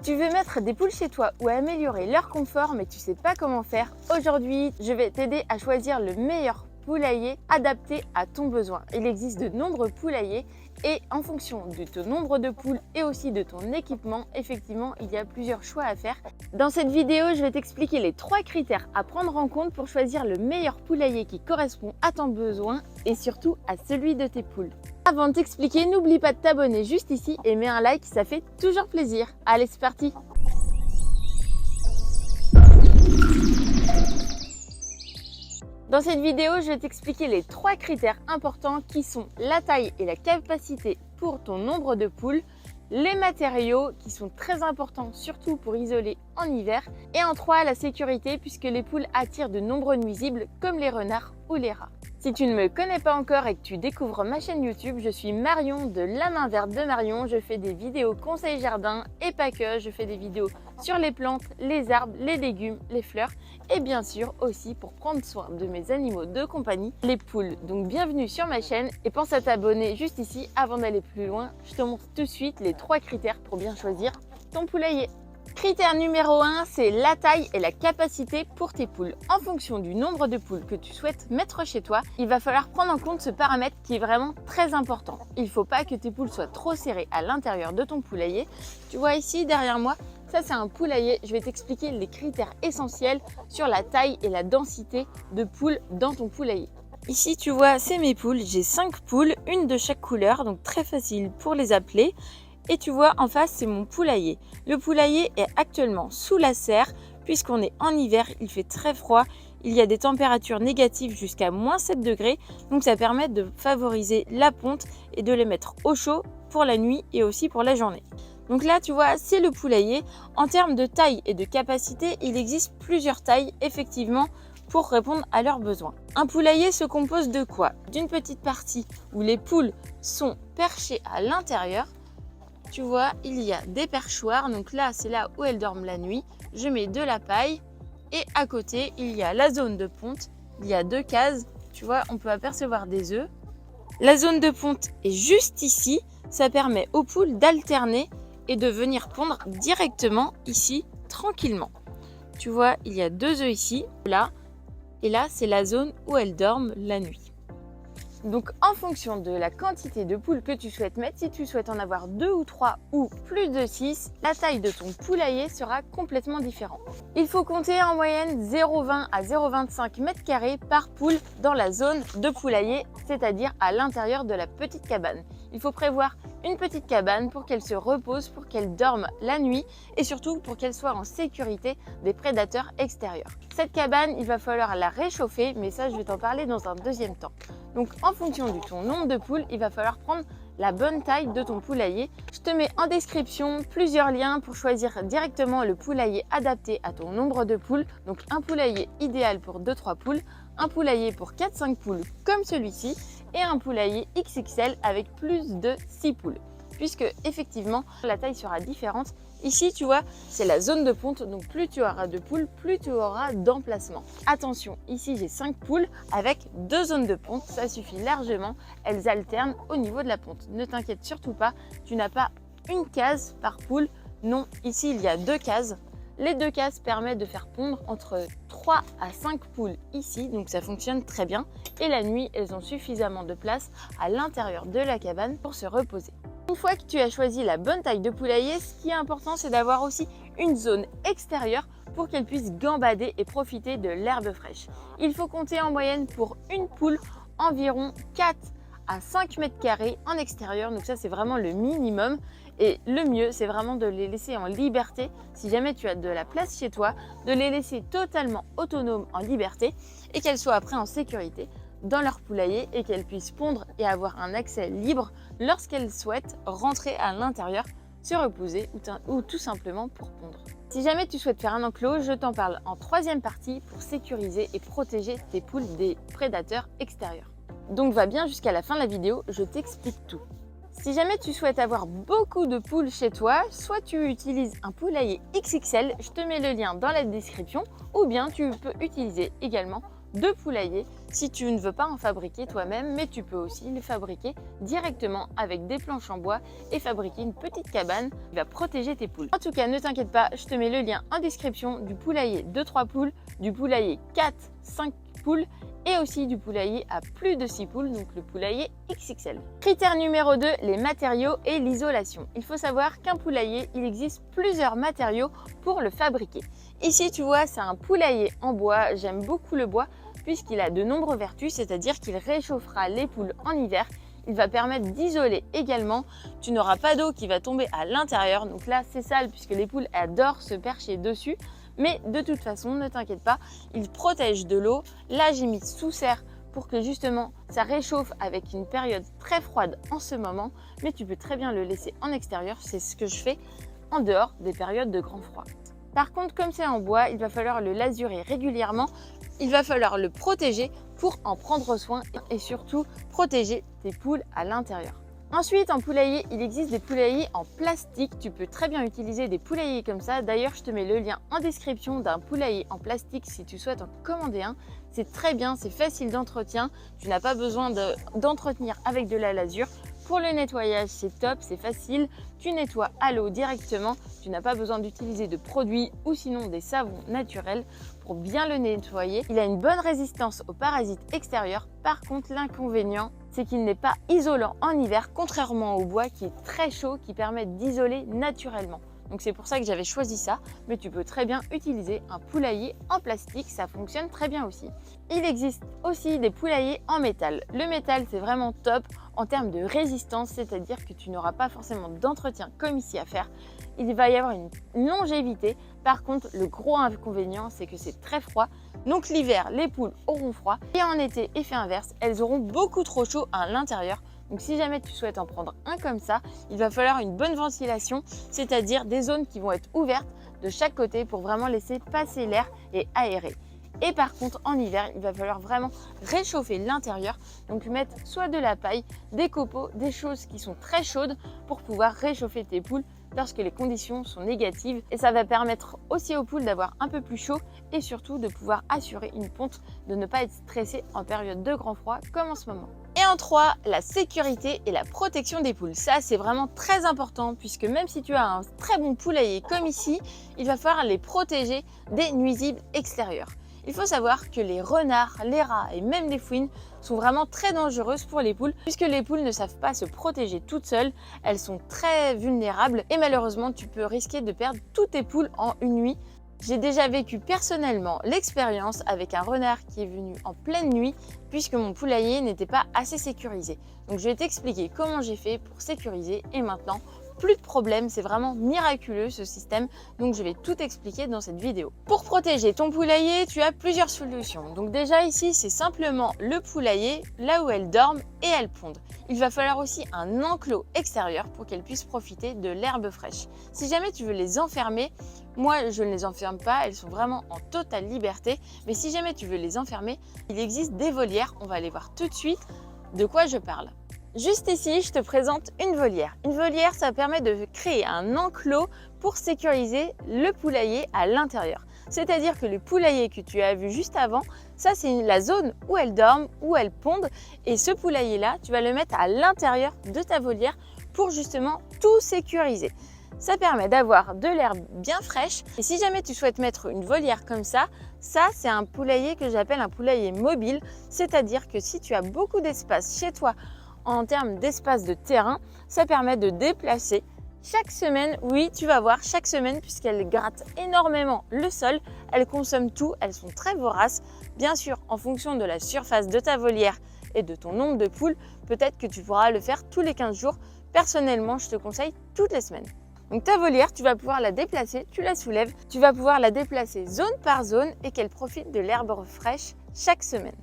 Tu veux mettre des poules chez toi ou améliorer leur confort mais tu sais pas comment faire? Aujourd'hui, je vais t'aider à choisir le meilleur poulailler adapté à ton besoin. Il existe de nombreux poulaillers et en fonction de ton nombre de poules et aussi de ton équipement, effectivement, il y a plusieurs choix à faire. Dans cette vidéo, je vais t'expliquer les 3 critères à prendre en compte pour choisir le meilleur poulailler qui correspond à ton besoin et surtout à celui de tes poules. Avant de t'expliquer, n'oublie pas de t'abonner juste ici et mets un like, ça fait toujours plaisir. Allez, c'est parti! Dans cette vidéo, je vais t'expliquer les 3 critères importants qui sont la taille et la capacité pour ton nombre de poules, les matériaux qui sont très importants surtout pour isoler en hiver et en 3 la sécurité puisque les poules attirent de nombreux nuisibles comme les renards ou les rats. Si tu ne me connais pas encore et que tu découvres ma chaîne YouTube, je suis Marion de La Main Verte de Marion. Je fais des vidéos conseils jardin et pas que. Je fais des vidéos sur les plantes, les arbres, les légumes, les fleurs et bien sûr aussi pour prendre soin de mes animaux de compagnie, les poules. Donc bienvenue sur ma chaîne et pense à t'abonner juste ici avant d'aller plus loin. Je te montre tout de suite les 3 critères pour bien choisir ton poulailler. Critère numéro 1, c'est la taille et la capacité pour tes poules. En fonction du nombre de poules que tu souhaites mettre chez toi, il va falloir prendre en compte ce paramètre qui est vraiment très important. Il ne faut pas que tes poules soient trop serrées à l'intérieur de ton poulailler. Tu vois ici derrière moi, ça c'est un poulailler. Je vais t'expliquer les critères essentiels sur la taille et la densité de poules dans ton poulailler. Ici tu vois, c'est mes poules. J'ai 5 poules, une de chaque couleur, donc très facile pour les appeler. Et tu vois, en face, c'est mon poulailler. Le poulailler est actuellement sous la serre, puisqu'on est en hiver, il fait très froid. Il y a des températures négatives jusqu'à -7 degrés, donc ça permet de favoriser la ponte et de les mettre au chaud pour la nuit et aussi pour la journée. Donc là, tu vois, c'est le poulailler. En termes de taille et de capacité, il existe plusieurs tailles, effectivement, pour répondre à leurs besoins. Un poulailler se compose de quoi? D'une petite partie où les poules sont perchées à l'intérieur. Tu vois, il y a des perchoirs, donc là c'est là où elles dorment la nuit. Je mets de la paille et à côté il y a la zone de ponte. Il y a 2 cases, tu vois, on peut apercevoir des œufs. La zone de ponte est juste ici, ça permet aux poules d'alterner et de venir pondre directement ici, tranquillement. Tu vois, il y a 2 œufs ici, là, et là c'est la zone où elles dorment la nuit. Donc en fonction de la quantité de poules que tu souhaites mettre, si tu souhaites en avoir 2 ou 3 ou plus de 6, la taille de ton poulailler sera complètement différente. Il faut compter en moyenne 0,20 à 0,25 m² par poule dans la zone de poulailler, c'est-à-dire à l'intérieur de la petite cabane. Il faut prévoir une petite cabane pour qu'elle se repose, pour qu'elle dorme la nuit et surtout pour qu'elle soit en sécurité des prédateurs extérieurs. Cette cabane, il va falloir la réchauffer, mais ça je vais t'en parler dans un deuxième temps. Donc en fonction de ton nombre de poules, il va falloir prendre la bonne taille de ton poulailler. Je te mets en description plusieurs liens pour choisir directement le poulailler adapté à ton nombre de poules. Donc un poulailler idéal pour 2-3 poules, un poulailler pour 4-5 poules comme celui-ci et un poulailler XXL avec plus de 6 poules. Puisque effectivement la taille sera différente. Ici tu vois c'est la zone de ponte, donc plus tu auras de poules, plus tu auras d'emplacement. Attention, ici j'ai 5 poules avec 2 zones de ponte, ça suffit largement, elles alternent au niveau de la ponte. Ne t'inquiète surtout pas, tu n'as pas une case par poule, non, ici il y a 2 cases. Les 2 cases permettent de faire pondre entre 3 à 5 poules ici, donc ça fonctionne très bien. Et la nuit, elles ont suffisamment de place à l'intérieur de la cabane pour se reposer. Une fois que tu as choisi la bonne taille de poulailler, ce qui est important, c'est d'avoir aussi une zone extérieure pour qu'elle puisse gambader et profiter de l'herbe fraîche. Il faut compter en moyenne pour une poule environ 4 à 5 m² en extérieur, donc ça c'est vraiment le minimum. Et le mieux, c'est vraiment de les laisser en liberté, si jamais tu as de la place chez toi, de les laisser totalement autonomes en liberté et qu'elles soient après en sécurité dans leur poulailler et qu'elles puissent pondre et avoir un accès libre lorsqu'elles souhaitent rentrer à l'intérieur, se reposer ou tout simplement pour pondre. Si jamais tu souhaites faire un enclos, je t'en parle en 3e partie pour sécuriser et protéger tes poules des prédateurs extérieurs. Donc va bien jusqu'à la fin de la vidéo, je t'explique tout. Si jamais tu souhaites avoir beaucoup de poules chez toi, soit tu utilises un poulailler XXL, je te mets le lien dans la description, ou bien tu peux utiliser également de poulailler si tu ne veux pas en fabriquer toi-même, mais tu peux aussi les fabriquer directement avec des planches en bois et fabriquer une petite cabane qui va protéger tes poules. En tout cas, ne t'inquiète pas, je te mets le lien en description du poulailler de 3 poules, du poulailler 4-5 poules et aussi du poulailler à plus de 6 poules, donc le poulailler XXL. Critère numéro 2, les matériaux et l'isolation. Il faut savoir qu'un poulailler, il existe plusieurs matériaux pour le fabriquer. Ici, tu vois, c'est un poulailler en bois. J'aime beaucoup le bois puisqu'il a de nombreuses vertus, c'est-à-dire qu'il réchauffera les poules en hiver. Il va permettre d'isoler également. Tu n'auras pas d'eau qui va tomber à l'intérieur. Donc là, c'est sale puisque les poules adorent se percher dessus. Mais de toute façon, ne t'inquiète pas, il protège de l'eau. Là, j'ai mis sous serre pour que justement ça réchauffe avec une période très froide en ce moment. Mais tu peux très bien le laisser en extérieur. C'est ce que je fais en dehors des périodes de grand froid. Par contre, comme c'est en bois, il va falloir le lasurer régulièrement. Il va falloir le protéger pour en prendre soin et surtout protéger tes poules à l'intérieur. Ensuite, en poulailler, il existe des poulaillers en plastique. Tu peux très bien utiliser des poulaillers comme ça. D'ailleurs, je te mets le lien en description d'un poulailler en plastique si tu souhaites en commander un. C'est très bien, c'est facile d'entretien. Tu n'as pas besoin d'entretenir avec de la lasure. Pour le nettoyage, c'est top, c'est facile. Tu nettoies à l'eau directement. Tu n'as pas besoin d'utiliser de produits ou sinon des savons naturels pour bien le nettoyer. Il a une bonne résistance aux parasites extérieurs. Par contre, l'inconvénient, c'est qu'il n'est pas isolant en hiver, contrairement au bois qui est très chaud, qui permet d'isoler naturellement. Donc c'est pour ça que j'avais choisi ça, mais tu peux très bien utiliser un poulailler en plastique, ça fonctionne très bien aussi. Il existe aussi des poulaillers en métal. Le métal, c'est vraiment top en termes de résistance, c'est-à-dire que tu n'auras pas forcément d'entretien comme ici à faire. Il va y avoir une longévité. Par contre, le gros inconvénient, c'est que c'est très froid. Donc l'hiver, les poules auront froid et en été, effet inverse, elles auront beaucoup trop chaud à l'intérieur. Donc si jamais tu souhaites en prendre un comme ça, il va falloir une bonne ventilation, c'est-à-dire des zones qui vont être ouvertes de chaque côté pour vraiment laisser passer l'air et aérer. Et par contre, en hiver, il va falloir vraiment réchauffer l'intérieur, donc mettre soit de la paille, des copeaux, des choses qui sont très chaudes pour pouvoir réchauffer tes poules lorsque les conditions sont négatives. Et ça va permettre aussi aux poules d'avoir un peu plus chaud et surtout de pouvoir assurer une ponte, de ne pas être stressé en période de grand froid comme en ce moment. Et en 3, la sécurité et la protection des poules. Ça, c'est vraiment très important puisque même si tu as un très bon poulailler comme ici, il va falloir les protéger des nuisibles extérieurs. Il faut savoir que les renards, les rats et même les fouines sont vraiment très dangereuses pour les poules puisque les poules ne savent pas se protéger toutes seules. Elles sont très vulnérables et malheureusement, tu peux risquer de perdre toutes tes poules en une nuit. J'ai déjà vécu personnellement l'expérience avec un renard qui est venu en pleine nuit puisque mon poulailler n'était pas assez sécurisé. Donc je vais t'expliquer comment j'ai fait pour sécuriser et maintenant plus de problème, c'est vraiment miraculeux ce système, donc je vais tout expliquer dans cette vidéo. Pour protéger ton poulailler, tu as plusieurs solutions. Donc déjà ici, c'est simplement le poulailler, là où elles dorment et elles pondent. Il va falloir aussi un enclos extérieur pour qu'elles puissent profiter de l'herbe fraîche. Si jamais tu veux les enfermer, moi je ne les enferme pas, elles sont vraiment en totale liberté, mais si jamais tu veux les enfermer, il existe des volières, on va aller voir tout de suite de quoi je parle. Juste ici, je te présente une volière. Une volière, ça permet de créer un enclos pour sécuriser le poulailler à l'intérieur. C'est-à-dire que le poulailler que tu as vu juste avant, ça c'est la zone où elles dorment, où elles pondent. Et ce poulailler-là, tu vas le mettre à l'intérieur de ta volière pour justement tout sécuriser. Ça permet d'avoir de l'herbe bien fraîche. Et si jamais tu souhaites mettre une volière comme ça c'est un poulailler que j'appelle un poulailler mobile. C'est-à-dire que si tu as beaucoup d'espace chez toi, en termes d'espace de terrain, ça permet de déplacer chaque semaine. Oui, tu vas voir chaque semaine puisqu'elles grattent énormément le sol, elles consomment tout, elles sont très voraces. Bien sûr, en fonction de la surface de ta volière et de ton nombre de poules, peut-être que tu pourras le faire tous les 15 jours. Personnellement, je te conseille toutes les semaines. Donc ta volière, tu vas pouvoir la déplacer, tu la soulèves, tu vas pouvoir la déplacer zone par zone et qu'elle profite de l'herbe fraîche chaque semaine.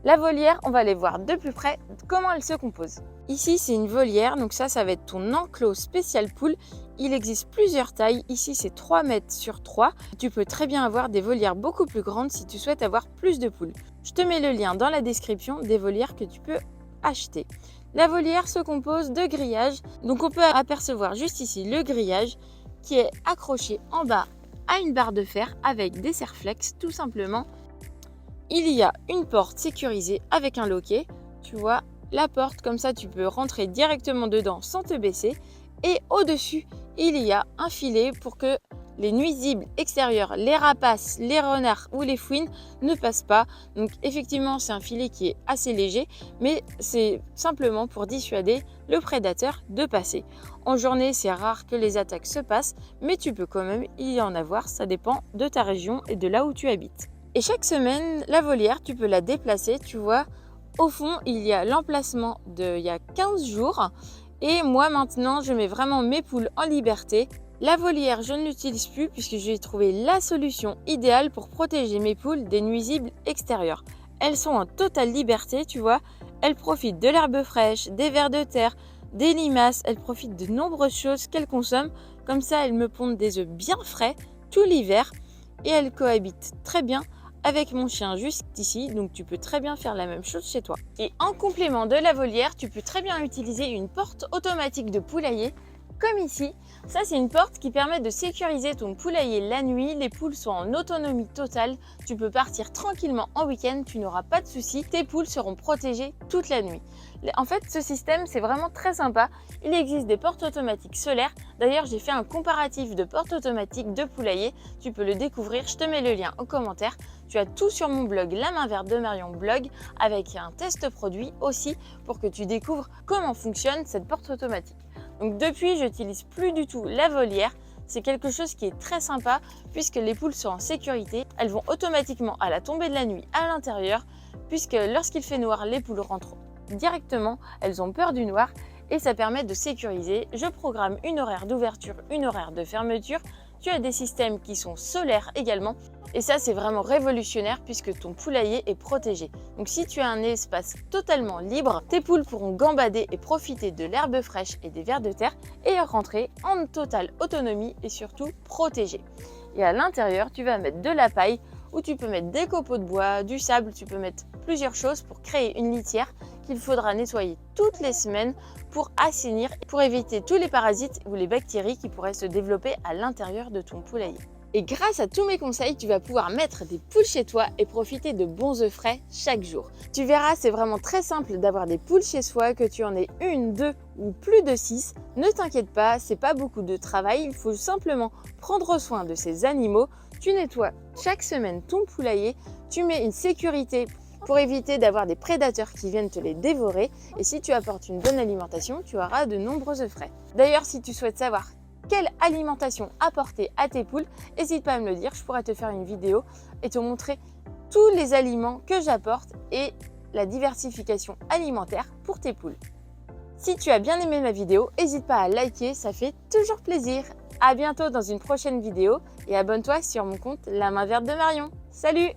La volière, on va aller voir de plus près comment elle se compose. Ici, c'est une volière, donc ça va être ton enclos spécial poule. Il existe plusieurs tailles. Ici, c'est 3 mètres sur 3. Tu peux très bien avoir des volières beaucoup plus grandes si tu souhaites avoir plus de poules. Je te mets le lien dans la description des volières que tu peux acheter. La volière se compose de grillages. Donc, on peut apercevoir juste ici le grillage qui est accroché en bas à une barre de fer avec des serre-flex tout simplement. il y a une porte sécurisée avec un loquet. Tu vois, la porte, comme ça tu peux rentrer directement dedans sans te baisser. Et au-dessus, il y a un filet pour que les nuisibles extérieurs, les rapaces, les renards ou les fouines ne passent pas. Donc effectivement, c'est un filet qui est assez léger, mais c'est simplement pour dissuader le prédateur de passer. En journée, c'est rare que les attaques se passent, mais tu peux quand même y en avoir, ça dépend de ta région et de là où tu habites. Et chaque semaine, la volière, tu peux la déplacer, tu vois. Au fond, il y a l'emplacement d'il y a 15 jours. Et moi maintenant, je mets vraiment mes poules en liberté. La volière, je ne l'utilise plus puisque j'ai trouvé la solution idéale pour protéger mes poules des nuisibles extérieurs. Elles sont en totale liberté, tu vois. Elles profitent de l'herbe fraîche, des vers de terre, des limaces. Elles profitent de nombreuses choses qu'elles consomment. Comme ça, elles me pondent des œufs bien frais tout l'hiver et elles cohabitent très bien avec mon chien juste ici, donc tu peux très bien faire la même chose chez toi. Et en complément de la volière, tu peux très bien utiliser une porte automatique de poulailler, comme ici. Ça, c'est une porte qui permet de sécuriser ton poulailler la nuit. Les poules sont en autonomie totale. Tu peux partir tranquillement en week-end, tu n'auras pas de soucis. Tes poules seront protégées toute la nuit. En fait, ce système, c'est vraiment très sympa. Il existe des portes automatiques solaires. D'ailleurs, j'ai fait un comparatif de portes automatiques de poulailler. Tu peux le découvrir, je te mets le lien en commentaire. Tu as tout sur mon blog La Main Verte de Marion blog avec un test produit aussi pour que tu découvres comment fonctionne cette porte automatique. Donc depuis, je n'utilise plus du tout la volière. C'est quelque chose qui est très sympa puisque les poules sont en sécurité. Elles vont automatiquement à la tombée de la nuit à l'intérieur puisque lorsqu'il fait noir, les poules rentrent directement. Elles ont peur du noir et ça permet de sécuriser. Je programme une horaire d'ouverture, une horaire de fermeture. Tu as des systèmes qui sont solaires également. Et ça, c'est vraiment révolutionnaire puisque ton poulailler est protégé. Donc si tu as un espace totalement libre, tes poules pourront gambader et profiter de l'herbe fraîche et des vers de terre et rentrer en totale autonomie et surtout protégées. Et à l'intérieur, tu vas mettre de la paille ou tu peux mettre des copeaux de bois, du sable, tu peux mettre plusieurs choses pour créer une litière qu'il faudra nettoyer toutes les semaines pour assainir, pour éviter tous les parasites ou les bactéries qui pourraient se développer à l'intérieur de ton poulailler. Et grâce à tous mes conseils, tu vas pouvoir mettre des poules chez toi et profiter de bons œufs frais chaque jour. Tu verras, c'est vraiment très simple d'avoir des poules chez soi, que tu en aies une, deux ou plus de 6. Ne t'inquiète pas, c'est pas beaucoup de travail, il faut simplement prendre soin de ces animaux. Tu nettoies chaque semaine ton poulailler, tu mets une sécurité pour éviter d'avoir des prédateurs qui viennent te les dévorer. Et si tu apportes une bonne alimentation, tu auras de nombreux œufs frais. D'ailleurs, si tu souhaites savoir quelle alimentation apporter à tes poules, n'hésite pas à me le dire, je pourrais te faire une vidéo et te montrer tous les aliments que j'apporte et la diversification alimentaire pour tes poules. Si tu as bien aimé ma vidéo, n'hésite pas à liker, ça fait toujours plaisir. À bientôt dans une prochaine vidéo et abonne-toi sur mon compte La Main Verte de Marion. Salut!